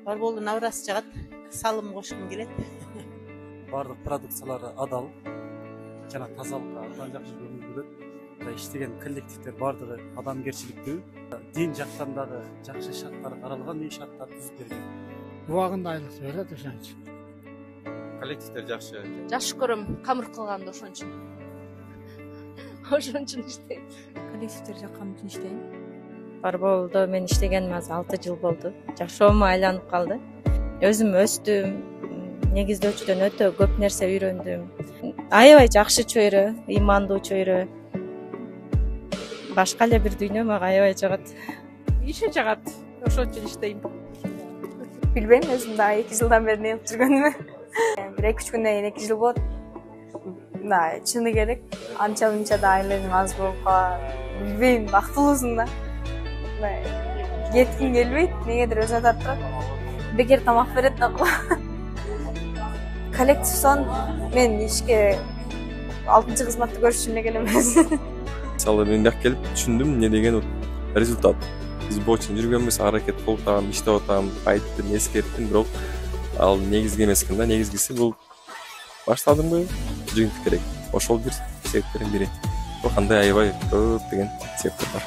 Бар болду набырасы жагат, салым кошкум келет. Бардык продукциялары адал жана тазалыкка абдан жакшы көңүл бөлөт. Иштеген коллективдер бардыгы адамгерчиликтүү. Дин жактан дагы жакшы шарттар каралган, үй шарттар түзүп берген. Убагында айлык берет ошон үчүн. Коллективдер жакшы. Жакшы көрөм, камыр кылганды ошон үчүн. Ошон үчүн иштейм. Коллективдер жаккан үчүн иштейм. Бар болду, мен иштегениме 6 жыл болду. Жашоомо айланып калды. Өзүм өстүм, негиздөөчүдөн өтө көп нерсе үйрөндүм. Аябай жакшы чөйрө, ыймандуу чөйрө. Башка эле бир дүйнө мага аябай жагат. Ише жагат, ошон үчүн иштейм. Билбейм, өзүм да 2 жылдан бери не кылып жүргөнүмө. Бир 2-3 күндөн кийин 2 жыл болот. Да, чыны керек. Анча-мынча да айлыгым аз болуп калат. Билбейм, бактылуусун да. Кетким келбейт, негедир өзүнө тартып турат. Бекер тамак берет да. Коллективсон мен ишке 6-чы кызматты көрүш үчүн эле келем. Мисалы мен бияка келип түшүндүм эмне деген результат. Биз боочун жүргөнбүз, аракет кылып атам, иштеп атам, айттым, эскерттим, бирок ал негизги эмес экен да. Негизгиси бул баштадымбы, жыйынтык керек. Ошол бир себептердин бири. Кандай аябай көп деген себептер бар.